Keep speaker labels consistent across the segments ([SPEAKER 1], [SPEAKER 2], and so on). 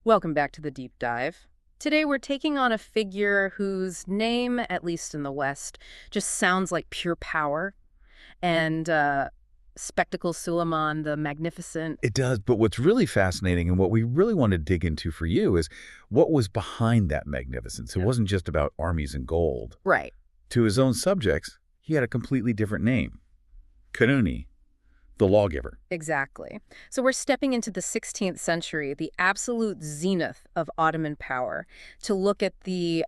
[SPEAKER 1] Welcome back to the deep dive. Today we're taking on a figure whose name, at least in the West, just sounds like pure power. And spectacle Suleiman the Magnificent.
[SPEAKER 2] It does, but what's really fascinating and what we really want to dig into for you is what was behind that magnificence. It wasn't just about armies and gold.
[SPEAKER 1] Right.
[SPEAKER 2] To his own subjects, he had a completely different name. Kanuni, the Lawgiver.
[SPEAKER 1] Exactly. So we're stepping into the 16th century, the absolute zenith of Ottoman power, to look at the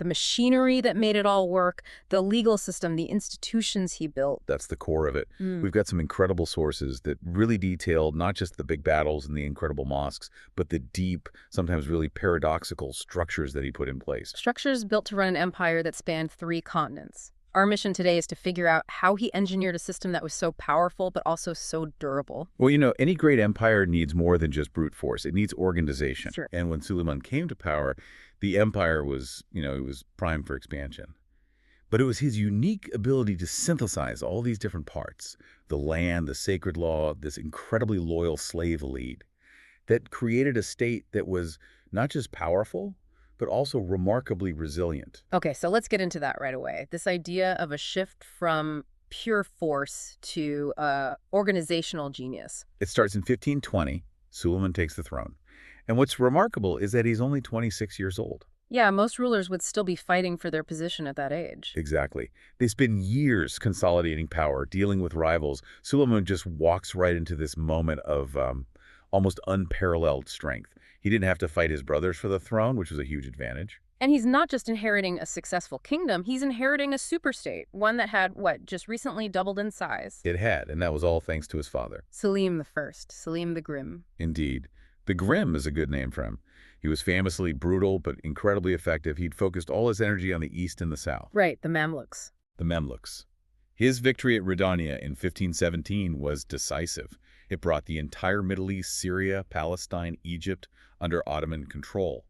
[SPEAKER 1] machinery that made it all work, the legal system, the institutions he built.
[SPEAKER 2] That's the core of it. We've got some incredible sources that really detail not just the big battles and the incredible mosques, but the deep, sometimes really paradoxical structures that he put in place.
[SPEAKER 1] Structures built to run an empire that spanned 3 continents. Our mission today is to figure out how he engineered a system that was so powerful but also so durable.
[SPEAKER 2] Well, you know, any great empire needs more than just brute force. It needs organization.
[SPEAKER 1] Sure.
[SPEAKER 2] And when Suleiman came to power, the empire was, it was primed for expansion. But it was his unique ability to synthesize all these different parts, the land, the sacred law, this incredibly loyal slave elite, that created a state that was not just powerful, but also remarkably resilient.
[SPEAKER 1] Okay, so let's get into that right away. This idea of a shift from pure force to organizational genius.
[SPEAKER 2] It starts in 1520. Suleiman takes the throne. And what's remarkable is that he's only 26 years old.
[SPEAKER 1] Yeah, most rulers would still be fighting for their position at that age.
[SPEAKER 2] Exactly. They spend years consolidating power, dealing with rivals. Suleiman just walks right into this moment of almost unparalleled strength. He didn't have to fight his brothers for the throne, which was a huge advantage.
[SPEAKER 1] And he's not just inheriting a successful kingdom, he's inheriting a superstate, one that had, just recently doubled in size.
[SPEAKER 2] It had, and that was all thanks to his father.
[SPEAKER 1] Selim the First, Selim the Grim.
[SPEAKER 2] Indeed. The Grim is a good name for him. He was famously brutal, but incredibly effective. He'd focused all his energy on the east and the south.
[SPEAKER 1] Right, the Mamluks.
[SPEAKER 2] The Mamluks. His victory at Redania in 1517 was decisive. It brought the entire Middle East, Syria, Palestine, Egypt under Ottoman control.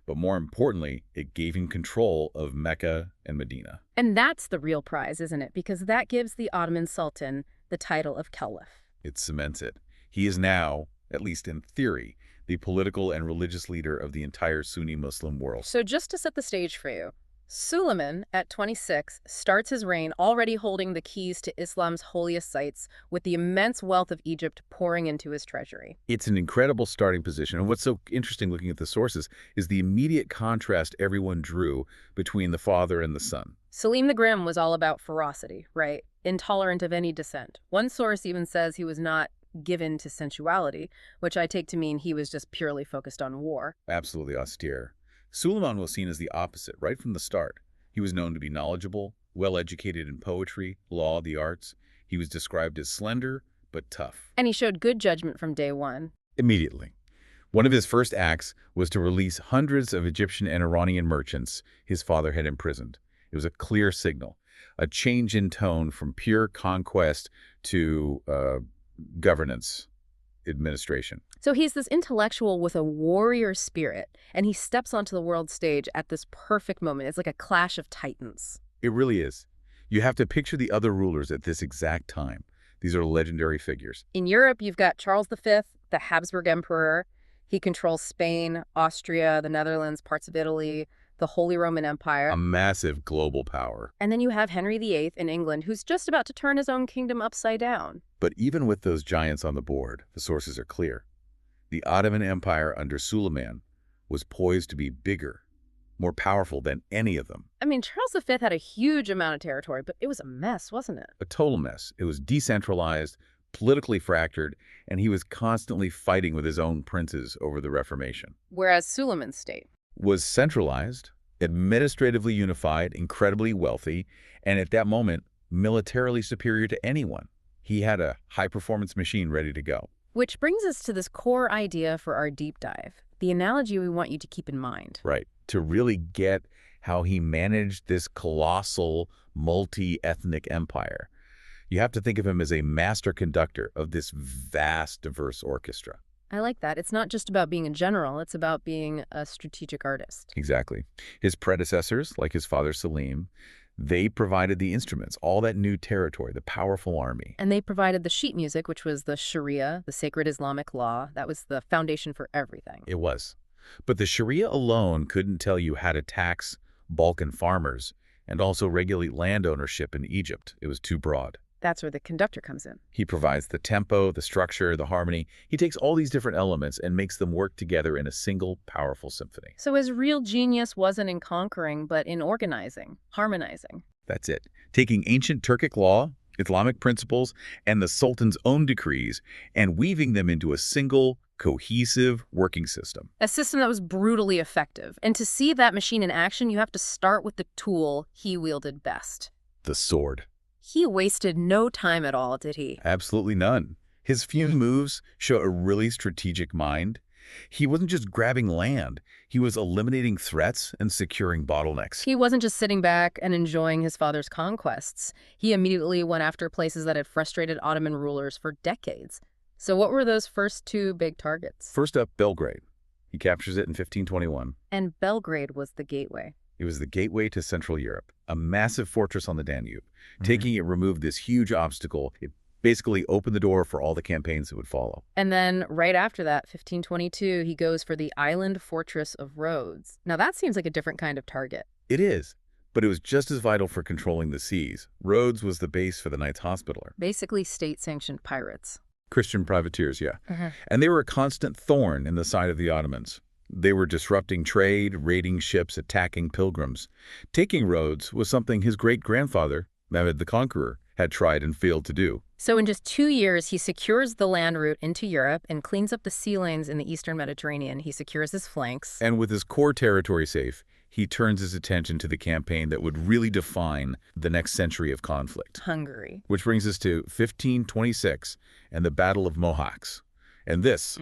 [SPEAKER 2] But more importantly, it gave him control of Mecca and Medina.
[SPEAKER 1] And that's the real prize, isn't it? Because that gives the Ottoman Sultan the title of Caliph.
[SPEAKER 2] It cements it. He is now, at least in theory, the political and religious leader of the entire Sunni Muslim world.
[SPEAKER 1] So just to set the stage for you, Suleiman, at 26, starts his reign already holding the keys to Islam's holiest sites with the immense wealth of Egypt pouring into his treasury.
[SPEAKER 2] It's an incredible starting position. And what's so interesting looking at the sources is the immediate contrast everyone drew between the father and the son.
[SPEAKER 1] Selim the Grim was all about ferocity, right? Intolerant of any dissent. One source even says he was not given to sensuality, which I take to mean he was just purely focused on war.
[SPEAKER 2] Absolutely austere. Suleiman was seen as the opposite right from the start. He was known to be knowledgeable, well-educated in poetry, law, the arts. He was described as slender, but tough.
[SPEAKER 1] And he showed good judgment from day one.
[SPEAKER 2] Immediately. One of his first acts was to release hundreds of Egyptian and Iranian merchants his father had imprisoned. It was a clear signal, a change in tone from pure conquest to governance, administration.
[SPEAKER 1] So he's this intellectual with a warrior spirit, and he steps onto the world stage at this perfect moment. It's like a clash of titans.
[SPEAKER 2] It really is. You have to picture the other rulers at this exact time. These are legendary figures.
[SPEAKER 1] In Europe, you've got Charles V, the Habsburg Emperor. He controls Spain, Austria, the Netherlands, parts of Italy, the Holy Roman Empire.
[SPEAKER 2] A massive global power.
[SPEAKER 1] And then you have Henry VIII in England, who's just about to turn his own kingdom upside down.
[SPEAKER 2] But even with those giants on the board, the sources are clear. The Ottoman Empire under Suleiman was poised to be bigger, more powerful than any of them.
[SPEAKER 1] I mean, Charles V had a huge amount of territory, but it was a mess, wasn't it?
[SPEAKER 2] A total mess. It was decentralized, politically fractured, and he was constantly fighting with his own princes over the Reformation.
[SPEAKER 1] Whereas Suleiman's state
[SPEAKER 2] was centralized, administratively unified, incredibly wealthy, and at that moment, militarily superior to anyone. He had a high-performance machine ready to go.
[SPEAKER 1] Which brings us to this core idea for our deep dive, the analogy we want you to keep in mind.
[SPEAKER 2] Right. To really get how he managed this colossal, multi-ethnic empire, you have to think of him as a master conductor of this vast, diverse orchestra.
[SPEAKER 1] I like that. It's not just about being a general, it's about being a strategic artist.
[SPEAKER 2] Exactly. His predecessors, like his father Selim, They provided the instruments, all that new territory, the powerful army.
[SPEAKER 1] And they provided the sheet music, which was the Sharia, the sacred Islamic law. That was the foundation for everything.
[SPEAKER 2] It was. But the Sharia alone couldn't tell you how to tax Balkan farmers and also regulate land ownership in Egypt. It was too broad.
[SPEAKER 1] That's where the conductor comes in.
[SPEAKER 2] He provides the tempo, the structure, the harmony. He takes all these different elements and makes them work together in a single powerful symphony.
[SPEAKER 1] So his real genius wasn't in conquering, but in organizing, harmonizing.
[SPEAKER 2] That's it. Taking ancient Turkic law, Islamic principles, and the Sultan's own decrees and weaving them into a single, cohesive working system.
[SPEAKER 1] A system that was brutally effective. And to see that machine in action, you have to start with the tool he wielded best.
[SPEAKER 2] The sword.
[SPEAKER 1] He wasted no time at all, did he?
[SPEAKER 2] Absolutely none. His few moves show a really strategic mind. He wasn't just grabbing land. He was eliminating threats and securing bottlenecks.
[SPEAKER 1] He wasn't just sitting back and enjoying his father's conquests. He immediately went after places that had frustrated Ottoman rulers for decades. So what were those first two big targets?
[SPEAKER 2] First up, Belgrade. He captures it in 1521.
[SPEAKER 1] And Belgrade was the gateway.
[SPEAKER 2] It was the gateway to Central Europe, a massive fortress on the Danube. Taking it removed this huge obstacle. It basically opened the door for all the campaigns that would follow.
[SPEAKER 1] And then right after that, 1522, he goes for the island fortress of Rhodes. Now that seems like a different kind of target.
[SPEAKER 2] It is, but it was just as vital for controlling the seas. Rhodes was the base for the Knights Hospitaller.
[SPEAKER 1] Basically state-sanctioned pirates.
[SPEAKER 2] Christian privateers, yeah. And they were a constant thorn in the side of the Ottomans. They were disrupting trade, raiding ships, attacking pilgrims. Taking Rhodes was something his great-grandfather, Mehmed the Conqueror, had tried and failed to do.
[SPEAKER 1] So in just 2 years, he secures the land route into Europe and cleans up the sea lanes in the eastern Mediterranean. He secures his flanks.
[SPEAKER 2] And with his core territory safe, he turns his attention to the campaign that would really define the next century of conflict.
[SPEAKER 1] Hungary.
[SPEAKER 2] Which brings us to 1526 and the Battle of Mohács. And this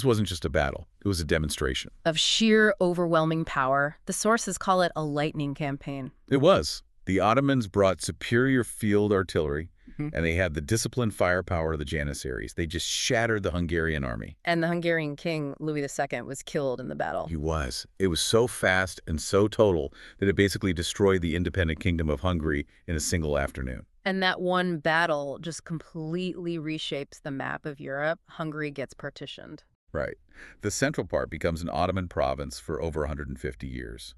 [SPEAKER 2] wasn't just a battle. It was a demonstration.
[SPEAKER 1] Of sheer, overwhelming power. The sources call it a lightning campaign.
[SPEAKER 2] It was. The Ottomans brought superior field artillery, and they had the disciplined firepower of the Janissaries. They just shattered the Hungarian army.
[SPEAKER 1] And the Hungarian king, Louis II, was killed in the battle.
[SPEAKER 2] He was. It was so fast and so total that it basically destroyed the independent kingdom of Hungary in a single afternoon.
[SPEAKER 1] And that one battle just completely reshapes the map of Europe. Hungary gets partitioned.
[SPEAKER 2] Right. The central part becomes an Ottoman province for over 150 years.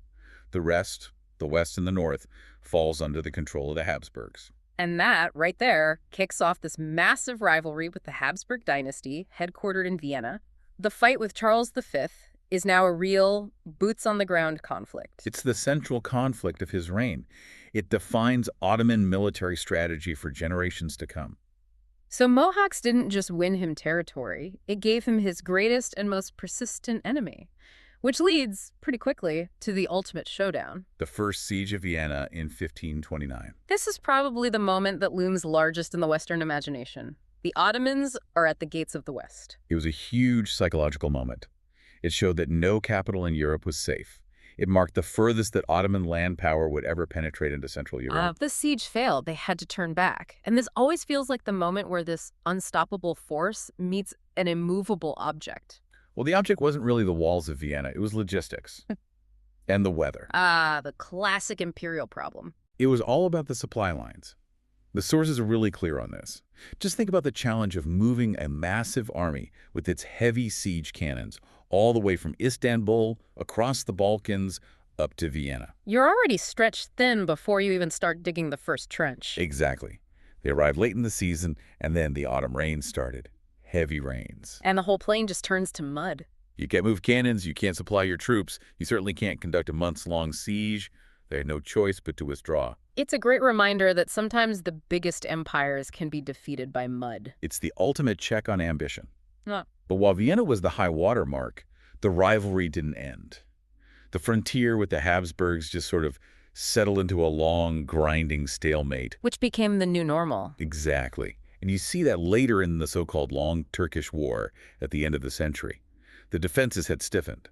[SPEAKER 2] The rest, the west and the north, falls under the control of the Habsburgs.
[SPEAKER 1] And that, right there, kicks off this massive rivalry with the Habsburg dynasty, headquartered in Vienna. The fight with Charles V is now a real, boots-on-the-ground conflict.
[SPEAKER 2] It's the central conflict of his reign. It defines Ottoman military strategy for generations to come.
[SPEAKER 1] So Mohács didn't just win him territory, it gave him his greatest and most persistent enemy, which leads, pretty quickly, to the ultimate showdown.
[SPEAKER 2] The First Siege of Vienna in 1529.
[SPEAKER 1] This is probably the moment that looms largest in the Western imagination. The Ottomans are at the gates of the West.
[SPEAKER 2] It was a huge psychological moment. It showed that no capital in Europe was safe. It marked the furthest that Ottoman land power would ever penetrate into Central Europe.
[SPEAKER 1] The siege failed. They had to turn back. And this always feels like the moment where this unstoppable force meets an immovable object.
[SPEAKER 2] Well, the object wasn't really the walls of Vienna. It was logistics and the weather.
[SPEAKER 1] The classic imperial problem.
[SPEAKER 2] It was all about the supply lines. The sources are really clear on this. Just think about the challenge of moving a massive army with its heavy siege cannons all the way from Istanbul, across the Balkans, up to Vienna.
[SPEAKER 1] You're already stretched thin before you even start digging the first trench.
[SPEAKER 2] Exactly. They arrived late in the season, and then the autumn rains started. Heavy rains.
[SPEAKER 1] And the whole plain just turns to mud.
[SPEAKER 2] You can't move cannons, you can't supply your troops, you certainly can't conduct a months-long siege. They had no choice but to withdraw.
[SPEAKER 1] It's a great reminder that sometimes the biggest empires can be defeated by mud.
[SPEAKER 2] It's the ultimate check on ambition.
[SPEAKER 1] No.
[SPEAKER 2] But while Vienna was the high water mark, the rivalry didn't end. The frontier with the Habsburgs just sort of settled into a long, grinding stalemate.
[SPEAKER 1] Which became the new normal.
[SPEAKER 2] Exactly. And you see that later in the so-called Long Turkish War at the end of the century. The defenses had stiffened.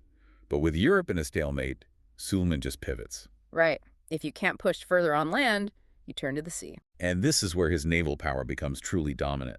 [SPEAKER 2] But with Europe in a stalemate, Suleiman just pivots.
[SPEAKER 1] Right. If you can't push further on land, you turn to the sea.
[SPEAKER 2] And this is where his naval power becomes truly dominant.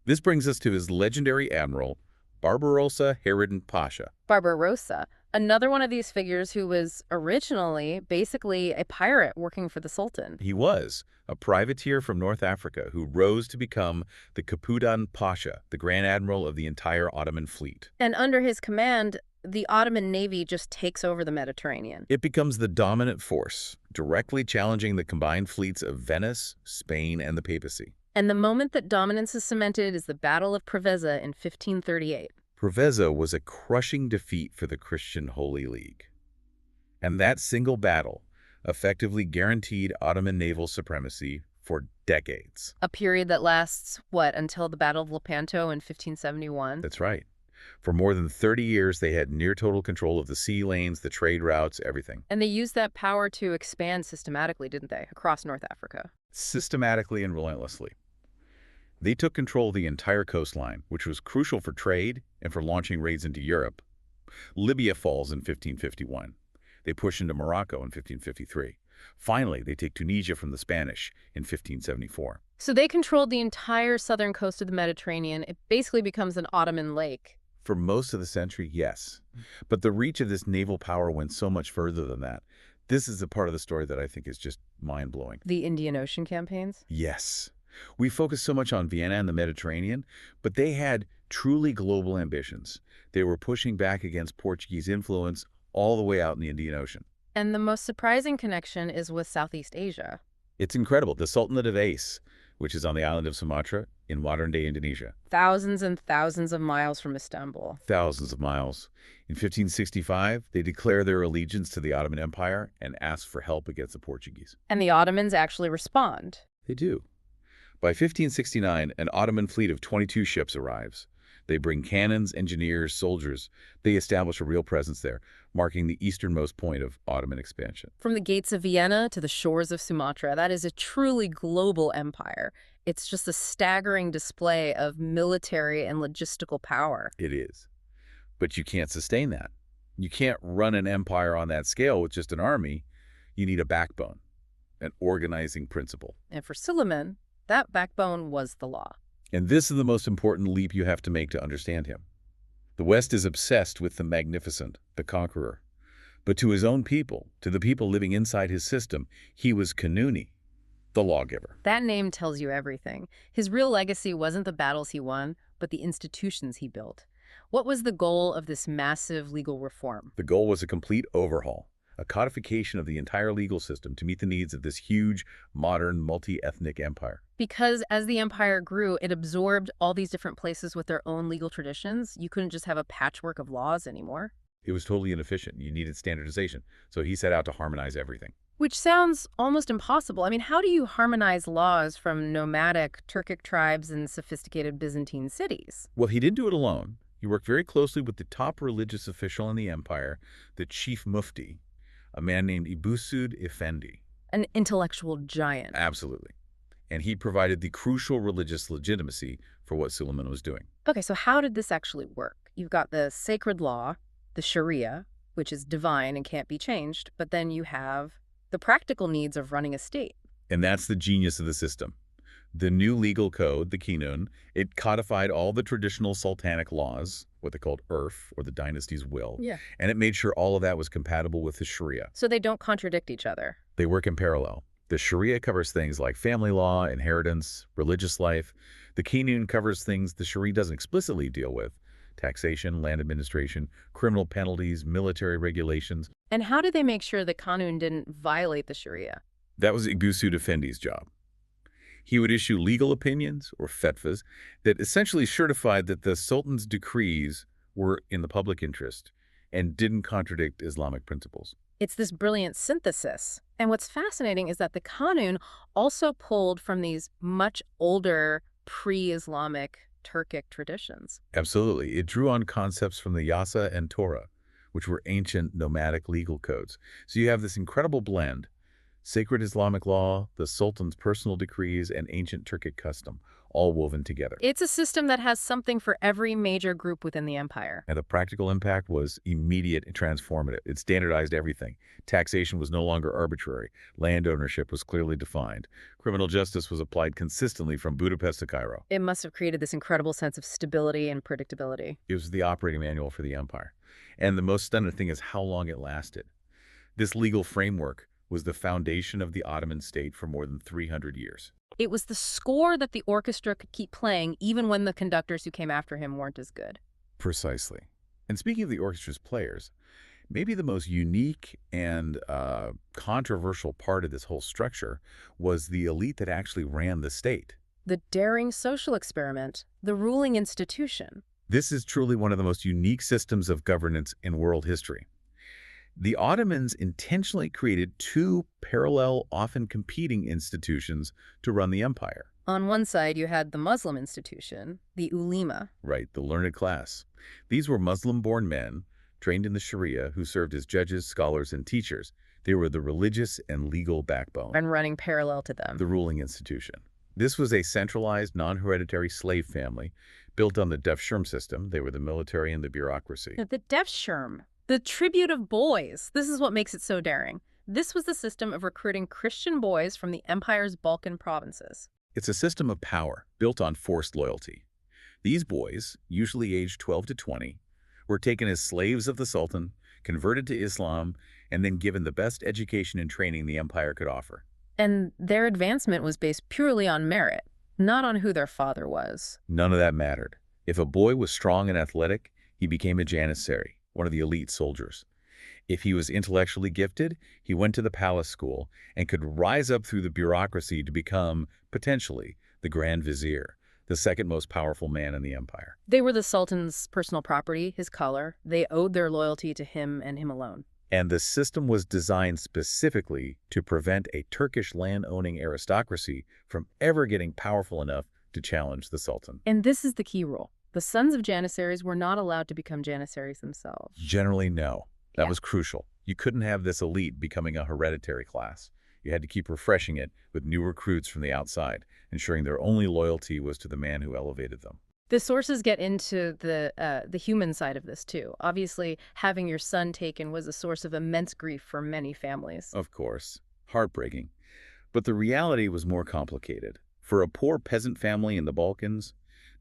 [SPEAKER 2] This brings us to his legendary admiral, Barbarossa Harem Pasha.
[SPEAKER 1] Barbarossa, Another one of these figures who was originally basically a pirate working for the Sultan.
[SPEAKER 2] He was a privateer from North Africa who rose to become the Capudan Pasha, the Grand Admiral of the entire Ottoman fleet.
[SPEAKER 1] And under his command, the Ottoman navy just takes over the Mediterranean.
[SPEAKER 2] It becomes the dominant force, directly challenging the combined fleets of Venice, Spain, and the papacy.
[SPEAKER 1] And the moment that dominance is cemented is the Battle of Preveza in 1538.
[SPEAKER 2] Preveza was a crushing defeat for the Christian Holy League. And that single battle effectively guaranteed Ottoman naval supremacy for decades.
[SPEAKER 1] A period that lasts, what, until the Battle of Lepanto in 1571?
[SPEAKER 2] That's right. For more than 30 years, they had near total control of the sea lanes, the trade routes, everything.
[SPEAKER 1] And they used that power to expand systematically, didn't they, across North Africa?
[SPEAKER 2] Systematically and relentlessly. They took control of the entire coastline, which was crucial for trade and for launching raids into Europe. Libya falls in 1551. They push into Morocco in 1553. Finally, they take Tunisia from the Spanish in 1574.
[SPEAKER 1] So they controlled the entire southern coast of the Mediterranean. It basically becomes an Ottoman lake.
[SPEAKER 2] For most of the century, yes. But the reach of this naval power went so much further than that. This is a part of the story that I think is just mind-blowing.
[SPEAKER 1] The Indian Ocean campaigns?
[SPEAKER 2] Yes. We focus so much on Vienna and the Mediterranean, but they had truly global ambitions. They were pushing back against Portuguese influence all the way out in the Indian Ocean.
[SPEAKER 1] And the most surprising connection is with Southeast Asia.
[SPEAKER 2] It's incredible. The Sultanate of Aceh, which is on the island of Sumatra in modern-day Indonesia.
[SPEAKER 1] Thousands and thousands of miles from Istanbul.
[SPEAKER 2] Thousands of miles. In 1565, they declare their allegiance to the Ottoman Empire and ask for help against the Portuguese.
[SPEAKER 1] And the Ottomans actually respond.
[SPEAKER 2] They do. By 1569, an Ottoman fleet of 22 ships arrives. They bring cannons, engineers, soldiers. They establish a real presence there, marking the easternmost point of Ottoman expansion.
[SPEAKER 1] From the gates of Vienna to the shores of Sumatra, that is a truly global empire. It's just a staggering display of military and logistical power.
[SPEAKER 2] It is. But you can't sustain that. You can't run an empire on that scale with just an army. You need a backbone, an organizing principle.
[SPEAKER 1] And for Suleiman, that backbone was the law.
[SPEAKER 2] And this is the most important leap you have to make to understand him. The West is obsessed with the Magnificent, the conqueror. But to his own people, to the people living inside his system, he was Kanuni, the lawgiver.
[SPEAKER 1] That name tells you everything. His real legacy wasn't the battles he won, but the institutions he built. What was the goal of this massive legal reform?
[SPEAKER 2] The goal was a complete overhaul, a codification of the entire legal system to meet the needs of this huge, modern, multi-ethnic empire.
[SPEAKER 1] Because as the empire grew, it absorbed all these different places with their own legal traditions. You couldn't just have a patchwork of laws anymore.
[SPEAKER 2] It was totally inefficient. You needed standardization. So he set out to harmonize everything.
[SPEAKER 1] Which sounds almost impossible. I mean, how do you harmonize laws from nomadic Turkic tribes and sophisticated Byzantine cities?
[SPEAKER 2] Well, he didn't do it alone. He worked very closely with the top religious official in the empire, the chief mufti, a man named Ibusud Effendi.
[SPEAKER 1] An intellectual giant.
[SPEAKER 2] Absolutely. And he provided the crucial religious legitimacy for what Suleiman was doing.
[SPEAKER 1] Okay, so how did this actually work? You've got the sacred law, the Sharia, which is divine and can't be changed, but then you have the practical needs of running a state.
[SPEAKER 2] And that's the genius of the system. The new legal code, the Kanun, it codified all the traditional sultanic laws, what they called Urf, or the dynasty's will.
[SPEAKER 1] Yeah.
[SPEAKER 2] And it made sure all of that was compatible with the Sharia.
[SPEAKER 1] So they don't contradict each other.
[SPEAKER 2] They work in parallel. The Sharia covers things like family law, inheritance, religious life. The Kanun covers things the Sharia doesn't explicitly deal with: taxation, land administration, criminal penalties, military regulations.
[SPEAKER 1] And how did they make sure the Kanun didn't violate the Sharia?
[SPEAKER 2] That was Ibusud Effendi's job. He would issue legal opinions, or fetvas, that essentially certified that the Sultan's decrees were in the public interest and didn't contradict Islamic principles.
[SPEAKER 1] It's this brilliant synthesis. And what's fascinating is that the Kanun also pulled from these much older pre-Islamic Turkic traditions.
[SPEAKER 2] Absolutely. It drew on concepts from the Yasa and Torah, which were ancient nomadic legal codes. So you have this incredible blend. Sacred Islamic law, the Sultan's personal decrees, and ancient Turkic custom, all woven together.
[SPEAKER 1] It's a system that has something for every major group within the empire.
[SPEAKER 2] And the practical impact was immediate and transformative. It standardized everything. Taxation was no longer arbitrary. Land ownership was clearly defined. Criminal justice was applied consistently from Budapest to Cairo.
[SPEAKER 1] It must have created this incredible sense of stability and predictability.
[SPEAKER 2] It was the operating manual for the empire. And the most stunning thing is how long it lasted. This legal framework was the foundation of the Ottoman state for more than 300 years.
[SPEAKER 1] It was the score that the orchestra could keep playing even when the conductors who came after him weren't as good.
[SPEAKER 2] Precisely. And speaking of the orchestra's players, maybe the most unique and controversial part of this whole structure was the elite that actually ran the state.
[SPEAKER 1] The daring social experiment, the ruling institution.
[SPEAKER 2] This is truly one of the most unique systems of governance in world history. The Ottomans intentionally created two parallel, often competing institutions to run the empire.
[SPEAKER 1] On one side, you had the Muslim institution, the ulema.
[SPEAKER 2] Right, the learned class. These were Muslim-born men trained in the Sharia who served as judges, scholars, and teachers. They were the religious and legal backbone.
[SPEAKER 1] And running parallel to them,
[SPEAKER 2] the ruling institution. This was a centralized, non-hereditary slave family built on the Devshirme system. They were the military and the bureaucracy.
[SPEAKER 1] the Devshirme, the tribute of boys. This is what makes it so daring. This was the system of recruiting Christian boys from the empire's Balkan provinces.
[SPEAKER 2] It's a system of power built on forced loyalty. These boys, usually aged 12 to 20, were taken as slaves of the Sultan, converted to Islam, and then given the best education and training the empire could offer.
[SPEAKER 1] And their advancement was based purely on merit, not on who their father was.
[SPEAKER 2] None of that mattered. If a boy was strong and athletic, he became a Janissary, one of the elite soldiers. If he was intellectually gifted, he went to the palace school and could rise up through the bureaucracy to become, potentially, the Grand Vizier, the second most powerful man in the empire.
[SPEAKER 1] They were the Sultan's personal property, his color. They owed their loyalty to him and him alone.
[SPEAKER 2] And the system was designed specifically to prevent a Turkish land-owning aristocracy from ever getting powerful enough to challenge the Sultan.
[SPEAKER 1] And this is the key rule. The sons of Janissaries were not allowed to become Janissaries themselves.
[SPEAKER 2] Generally, no. That
[SPEAKER 1] Yeah.
[SPEAKER 2] was crucial. You couldn't have this elite becoming a hereditary class. You had to keep refreshing it with new recruits from the outside, ensuring their only loyalty was to the man who elevated them.
[SPEAKER 1] The sources get into the human side of this, too. Obviously, having your son taken was a source of immense grief for many families.
[SPEAKER 2] Of course, heartbreaking. But the reality was more complicated. For a poor peasant family in the Balkans,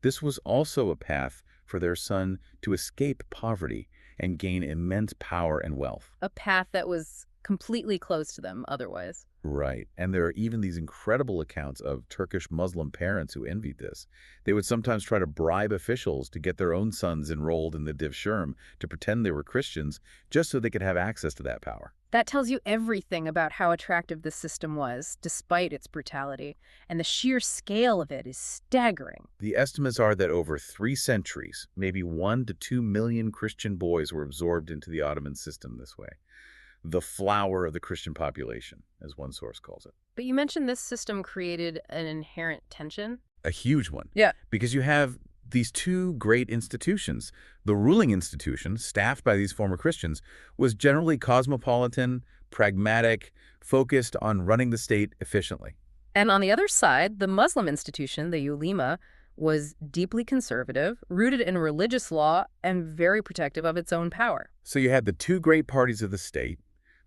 [SPEAKER 2] this was also a path for their son to escape poverty and gain immense power and wealth.
[SPEAKER 1] A path that was completely closed to them otherwise.
[SPEAKER 2] Right. And there are even these incredible accounts of Turkish Muslim parents who envied this. They would sometimes try to bribe officials to get their own sons enrolled in the Devshirme to pretend they were Christians just so they could have access to that power.
[SPEAKER 1] That tells you everything about how attractive this system was, despite its brutality. And the sheer scale of it is staggering.
[SPEAKER 2] The estimates are that over 3 centuries, maybe 1 to 2 million Christian boys were absorbed into the Ottoman system this way. The flower of the Christian population, as one source calls it.
[SPEAKER 1] But you mentioned this system created an inherent tension.
[SPEAKER 2] A huge one.
[SPEAKER 1] Yeah.
[SPEAKER 2] Because you have these two great institutions. The ruling institution, staffed by these former Christians, was generally cosmopolitan, pragmatic, focused on running the state efficiently.
[SPEAKER 1] And on the other side, the Muslim institution, the ulema, was deeply conservative, rooted in religious law, and very protective of its own power.
[SPEAKER 2] So you had the two great parties of the state,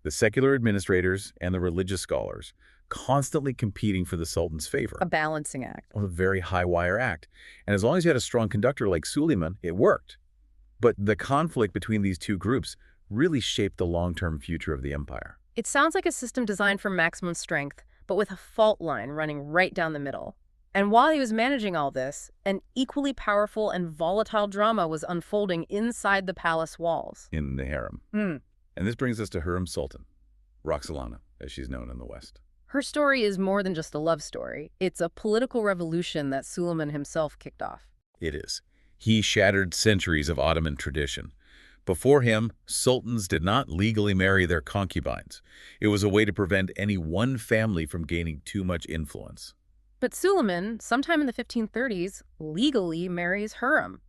[SPEAKER 2] the secular administrators and the religious scholars, constantly competing for the Sultan's favor.
[SPEAKER 1] A balancing act.
[SPEAKER 2] A very high-wire act. And as long as you had a strong conductor like Suleiman, it worked. But the conflict between these two groups really shaped the long-term future of the empire.
[SPEAKER 1] It sounds like a system designed for maximum strength, but with a fault line running right down the middle. And while he was managing all this, an equally powerful and volatile drama was unfolding inside the palace walls.
[SPEAKER 2] In the Harem. And this brings us to Hurrem Sultan, Roxolana, as she's known in the West.
[SPEAKER 1] Her story is more than just a love story. It's a political revolution that Suleiman himself kicked off.
[SPEAKER 2] It is. He shattered centuries of Ottoman tradition. Before him, sultans did not legally marry their concubines. It was a way to prevent any one family from gaining too much influence.
[SPEAKER 1] But Suleiman, sometime in the 1530s, legally marries Hurrem,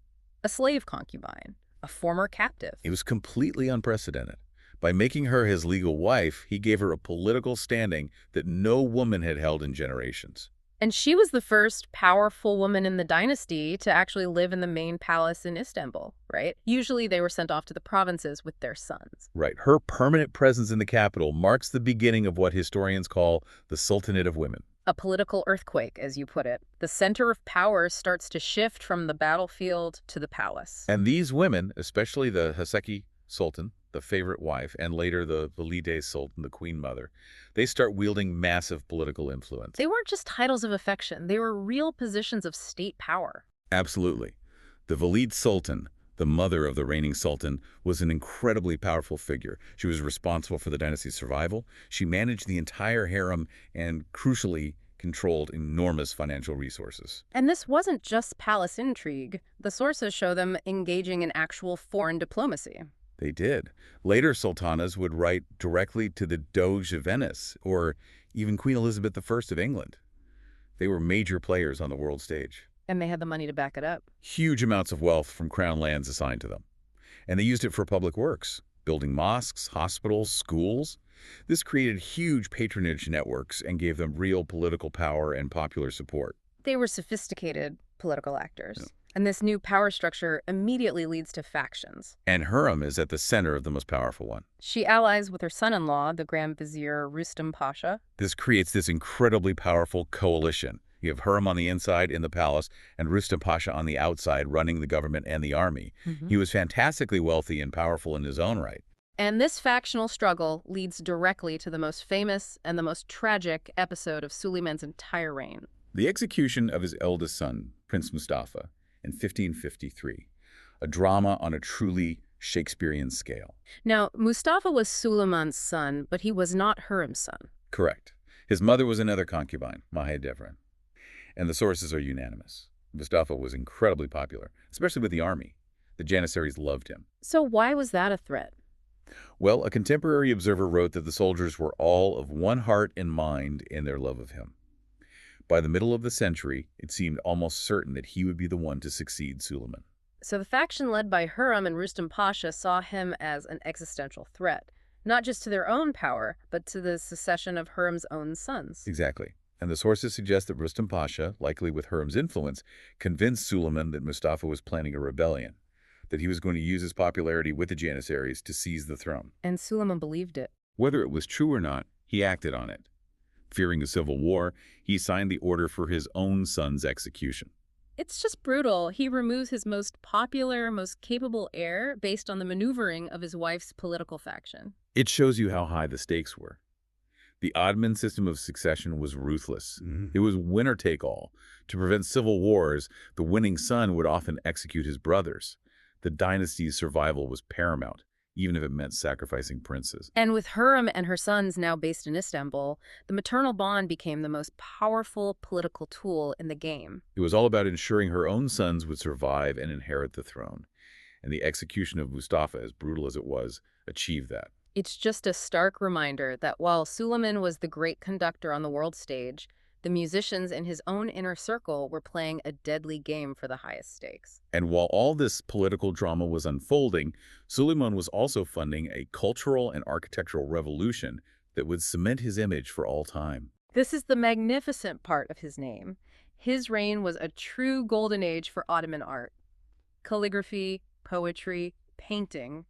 [SPEAKER 1] a slave concubine, a former captive.
[SPEAKER 2] It was completely unprecedented. By making her his legal wife, he gave her a political standing that no woman had held in generations.
[SPEAKER 1] And she was the first powerful woman in the dynasty to actually live in the main palace in Istanbul, right? Usually they were sent off to the provinces with their sons.
[SPEAKER 2] Right. Her permanent presence in the capital marks the beginning of what historians call the Sultanate of Women.
[SPEAKER 1] A political earthquake, as you put it. The center of power starts to shift from the battlefield to the palace.
[SPEAKER 2] And these women, especially the Haseki Sultan, the favorite wife, and later the Valide Sultan, the queen mother, they start wielding massive political influence.
[SPEAKER 1] They weren't just titles of affection. They were real positions of state power.
[SPEAKER 2] Absolutely. The Valide Sultan, the mother of the reigning sultan, was an incredibly powerful figure. She was responsible for the dynasty's survival. She managed the entire harem and, crucially, controlled enormous financial resources.
[SPEAKER 1] And this wasn't just palace intrigue. The sources show them engaging in actual foreign diplomacy.
[SPEAKER 2] They did. Later sultanas would write directly to the Doge of Venice or even Queen Elizabeth I of England. They were major players on the world stage.
[SPEAKER 1] And they had the money to back it up.
[SPEAKER 2] Huge amounts of wealth from crown lands assigned to them. And they used it for public works, building mosques, hospitals, schools. This created huge patronage networks and gave them real political power and popular support.
[SPEAKER 1] They were sophisticated political actors.
[SPEAKER 2] Yeah.
[SPEAKER 1] And this new power structure immediately leads to factions.
[SPEAKER 2] And Hurrem is at the center of the most powerful one.
[SPEAKER 1] She allies with her son-in-law, the Grand Vizier Rustam Pasha.
[SPEAKER 2] This creates this incredibly powerful coalition. You have Hurrem on the inside in the palace and Rustam Pasha on the outside running the government and the army. He was fantastically wealthy and powerful in his own right.
[SPEAKER 1] And this factional struggle leads directly to the most famous and the most tragic episode of Suleiman's entire reign.
[SPEAKER 2] The execution of his eldest son, Prince Mustafa, in 1553, a drama on a truly Shakespearean scale.
[SPEAKER 1] Now, Mustafa was Suleiman's son, but he was not Hurrem's son.
[SPEAKER 2] Correct. His mother was another concubine, Devshirme. And the sources are unanimous. Mustafa was incredibly popular, especially with the army. The Janissaries loved him.
[SPEAKER 1] So why was that a threat?
[SPEAKER 2] Well, a contemporary observer wrote that the soldiers were all of one heart and mind in their love of him. By the middle of the century, it seemed almost certain that he would be the one to succeed Suleiman.
[SPEAKER 1] So the faction led by Hurrem and Rustam Pasha saw him as an existential threat, not just to their own power, but to the succession of Hurrem's own sons.
[SPEAKER 2] Exactly. And the sources suggest that Rustam Pasha, likely with Hurrem's influence, convinced Suleiman that Mustafa was planning a rebellion, that he was going to use his popularity with the Janissaries to seize the throne.
[SPEAKER 1] And Suleiman believed it.
[SPEAKER 2] Whether it was true or not, he acted on it. Fearing a civil war, he signed the order for his own son's execution.
[SPEAKER 1] It's just brutal. He removes his most popular, most capable heir based on the maneuvering of his wife's political faction.
[SPEAKER 2] It shows you how high the stakes were. The Ottoman system of succession was ruthless. It was winner-take-all. To prevent civil wars, the winning son would often execute his brothers. The dynasty's survival was paramount, even if it meant sacrificing princes.
[SPEAKER 1] And with Hurrem and her sons now based in Istanbul, the maternal bond became the most powerful political tool in the game.
[SPEAKER 2] It was all about ensuring her own sons would survive and inherit the throne. And the execution of Mustafa, as brutal as it was, achieved that.
[SPEAKER 1] It's just a stark reminder that while Suleiman was the great conductor on the world stage, the musicians in his own inner circle were playing a deadly game for the highest stakes.
[SPEAKER 2] And while all this political drama was unfolding, Suleiman was also funding a cultural and architectural revolution that would cement his image for all time.
[SPEAKER 1] This is the magnificent part of his name. His reign was a true golden age for Ottoman art. Calligraphy, poetry, painting,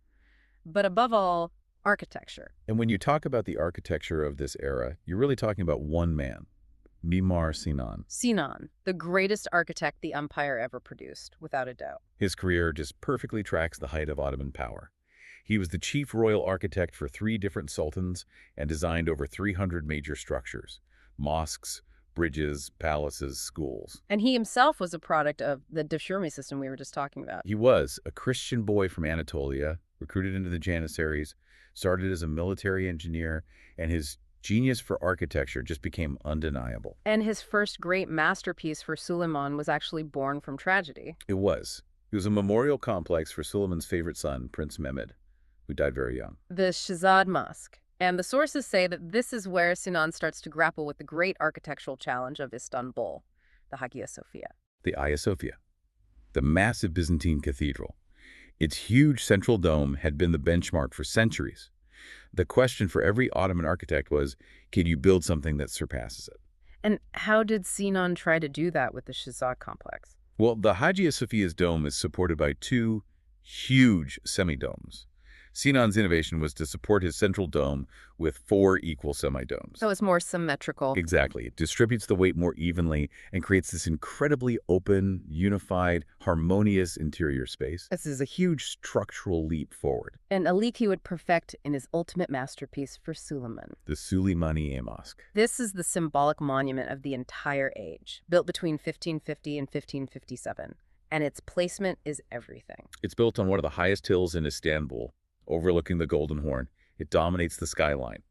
[SPEAKER 1] but above all, architecture.
[SPEAKER 2] And when you talk about the architecture of this era, you're really talking about one man, Mimar Sinan.
[SPEAKER 1] Sinan, the greatest architect the empire ever produced, without a doubt.
[SPEAKER 2] His career just perfectly tracks the height of Ottoman power. He was the chief royal architect for 3 different sultans and designed over 300 major structures: mosques, bridges, palaces, schools.
[SPEAKER 1] And he himself was a product of the Devshirme system we were just talking about.
[SPEAKER 2] He was a Christian boy from Anatolia, recruited into the Janissaries, started as a military engineer, and his genius for architecture just became undeniable.
[SPEAKER 1] And his first great masterpiece for Suleiman was actually born from tragedy.
[SPEAKER 2] It was. It was a memorial complex for Suleiman's favorite son, Prince Mehmed, who died very young.
[SPEAKER 1] The Shahzad Mosque. And the sources say that this is where Sinan starts to grapple with the great architectural challenge of Istanbul, the Hagia Sophia.
[SPEAKER 2] The Hagia Sophia, the massive Byzantine cathedral. Its huge central dome had been the benchmark for centuries. The question for every Ottoman architect was, can you build something that surpasses it?
[SPEAKER 1] And how did Sinan try to do that with the Shahzad complex?
[SPEAKER 2] Well, the Hagia Sophia's dome is supported by two huge semi-domes. Sinan's innovation was to support his central dome with four equal semi-domes.
[SPEAKER 1] So it's more symmetrical.
[SPEAKER 2] Exactly. It distributes the weight more evenly and creates this incredibly open, unified, harmonious interior space. This is a huge structural leap forward.
[SPEAKER 1] And a leap he would perfect in his ultimate masterpiece for Suleiman.
[SPEAKER 2] The Suleimani Mosque.
[SPEAKER 1] This is the symbolic monument of the entire age, built between 1550 and 1557. And its placement is everything.
[SPEAKER 2] It's built on one of the highest hills in Istanbul, overlooking the Golden Horn. It dominates the skyline.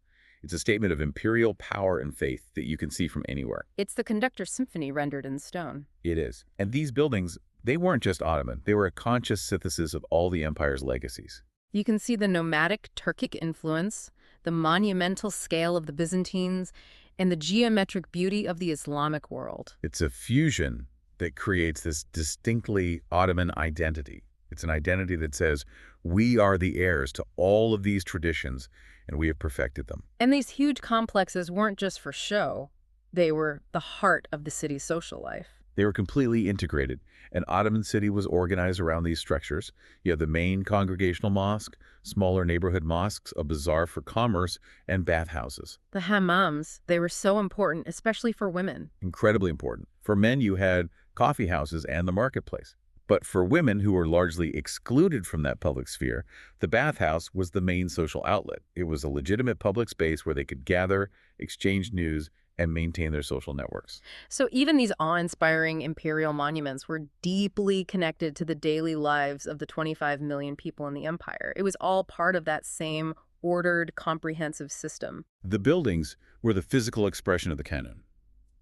[SPEAKER 2] It's a statement of imperial power and faith that you can see from anywhere.
[SPEAKER 1] It's the conductor's symphony rendered in stone.
[SPEAKER 2] It is. And these buildings, they weren't just Ottoman. They were a conscious synthesis of all the empire's legacies.
[SPEAKER 1] You can see the nomadic Turkic influence, the monumental scale of the Byzantines, and the geometric beauty of the Islamic world.
[SPEAKER 2] It's a fusion that creates this distinctly Ottoman identity. It's an identity that says, we are the heirs to all of these traditions, and we have perfected them.
[SPEAKER 1] And these huge complexes weren't just for show. They were the heart of the city's social life.
[SPEAKER 2] They were completely integrated. An Ottoman city was organized around these structures. You have the main congregational mosque, smaller neighborhood mosques, a bazaar for commerce, and bathhouses.
[SPEAKER 1] The hammams, they were so important, especially for women.
[SPEAKER 2] Incredibly important. For men, you had coffee houses and the marketplace. But for women who were largely excluded from that public sphere, the bathhouse was the main social outlet. It was a legitimate public space where they could gather, exchange news, and maintain their social networks.
[SPEAKER 1] So even these awe-inspiring imperial monuments were deeply connected to the daily lives of the 25 million people in the empire. It was all part of that same ordered, comprehensive system.
[SPEAKER 2] The buildings were the physical expression of the Kanun.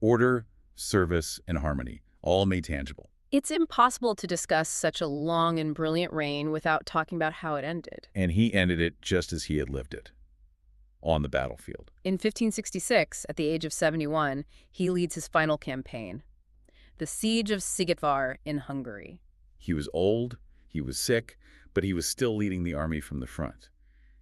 [SPEAKER 2] Order, service, and harmony, all made tangible.
[SPEAKER 1] It's impossible to discuss such a long and brilliant reign without talking about how it ended.
[SPEAKER 2] And he ended it just as he had lived it, on the battlefield.
[SPEAKER 1] In 1566, at the age of 71, he leads his final campaign, the Siege of Szigetvar in Hungary.
[SPEAKER 2] He was old, he was sick, but he was still leading the army from the front.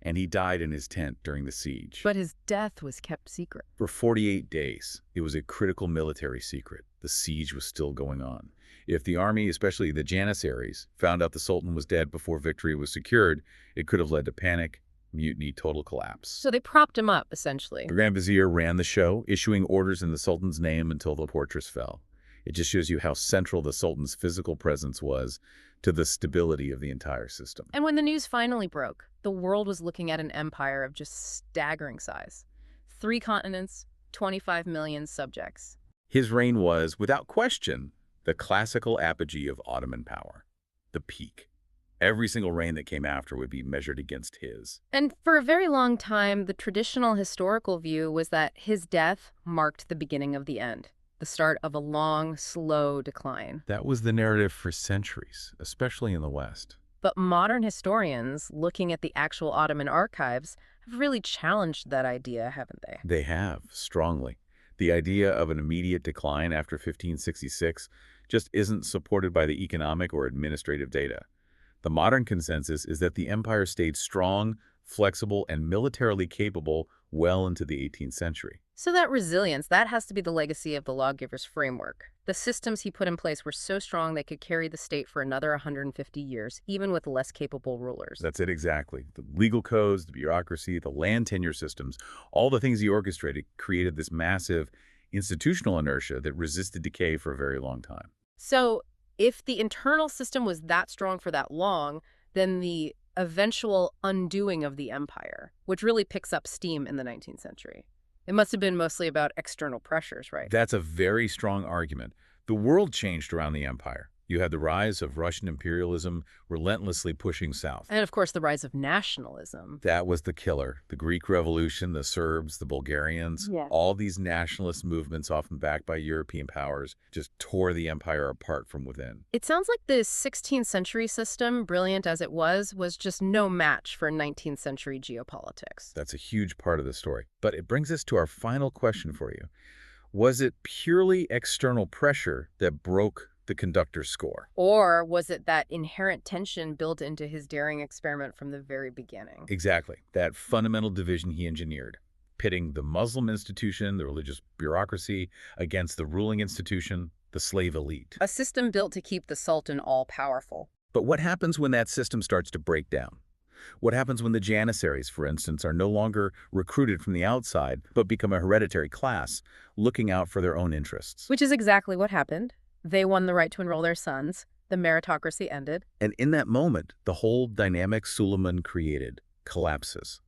[SPEAKER 2] And he died in his tent during the siege.
[SPEAKER 1] But his death was kept secret.
[SPEAKER 2] For 48 days, it was a critical military secret. The siege was still going on. If the army, especially the Janissaries, found out the Sultan was dead before victory was secured, it could have led to panic, mutiny, total collapse.
[SPEAKER 1] So they propped him up, essentially.
[SPEAKER 2] The Grand Vizier ran the show, issuing orders in the Sultan's name until the fortress fell. It just shows you how central the Sultan's physical presence was to the stability of the entire system.
[SPEAKER 1] And when the news finally broke, the world was looking at an empire of just staggering size. 3 continents, 25 million subjects.
[SPEAKER 2] His reign was, without question, the classical apogee of Ottoman power, the peak. Every single reign that came after would be measured against his.
[SPEAKER 1] And for a very long time, the traditional historical view was that his death marked the beginning of the end, the start of a long, slow decline.
[SPEAKER 2] That was the narrative for centuries, especially in the West.
[SPEAKER 1] But modern historians, looking at the actual Ottoman archives, have really challenged that idea, haven't they?
[SPEAKER 2] They have, strongly. The idea of an immediate decline after 1566 just isn't supported by the economic or administrative data. The modern consensus is that the empire stayed strong, flexible, and militarily capable well into the 18th century.
[SPEAKER 1] So that resilience, that has to be the legacy of the Lawgiver's framework. The systems he put in place were so strong they could carry the state for another 150 years, even with less capable rulers.
[SPEAKER 2] That's it exactly. The legal codes, the bureaucracy, the land tenure systems, all the things he orchestrated created this massive institutional inertia that resisted decay for a very long time.
[SPEAKER 1] So if the internal system was that strong for that long, then the eventual undoing of the empire, which really picks up steam in the 19th century. It must have been mostly about external pressures, right?
[SPEAKER 2] That's a very strong argument. The world changed around the empire. You had the rise of Russian imperialism relentlessly pushing south.
[SPEAKER 1] And of course, the rise of nationalism.
[SPEAKER 2] That was the killer. The Greek Revolution, the Serbs, the Bulgarians,
[SPEAKER 1] Yes.
[SPEAKER 2] all these nationalist movements, often backed by European powers, just tore the empire apart from within.
[SPEAKER 1] It sounds like the 16th century system, brilliant as it was just no match for 19th century geopolitics.
[SPEAKER 2] That's a huge part of the story. But it brings us to our final question for you. Was it purely external pressure that broke the conductor's score.
[SPEAKER 1] Or was it that inherent tension built into his daring experiment from the very beginning?
[SPEAKER 2] Exactly. That fundamental division he engineered, pitting the Muslim institution, the religious bureaucracy, against the ruling institution, the slave elite.
[SPEAKER 1] A system built to keep the Sultan all-powerful.
[SPEAKER 2] But what happens when that system starts to break down? What happens when the Janissaries, for instance, are no longer recruited from the outside, but become a hereditary class, looking out for their own interests?
[SPEAKER 1] Which is exactly what happened. They won the right to enroll their sons. The meritocracy ended.
[SPEAKER 2] And in that moment, the whole dynamic Suleiman created collapses.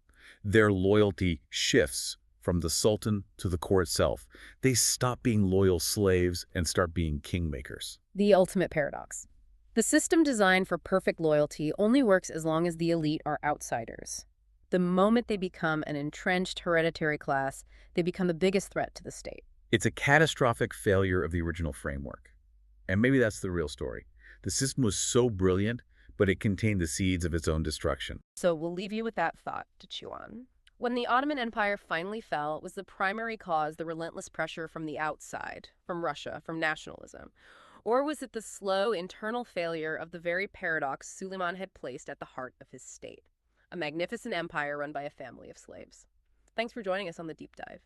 [SPEAKER 2] Their loyalty shifts from the Sultan to the core itself. They stop being loyal slaves and start being kingmakers.
[SPEAKER 1] The ultimate paradox. The system designed for perfect loyalty only works as long as the elite are outsiders. The moment they become an entrenched hereditary class, they become the biggest threat to the state.
[SPEAKER 2] It's a catastrophic failure of the original framework. And maybe that's the real story. The system was so brilliant, but it contained the seeds of its own destruction.
[SPEAKER 1] So we'll leave you with that thought to chew on. When the Ottoman Empire finally fell, was the primary cause the relentless pressure from the outside, from Russia, from nationalism? Or was it the slow internal failure of the very paradox Suleiman had placed at the heart of his state? A magnificent empire run by a family of slaves. Thanks for joining us on the Deep Dive.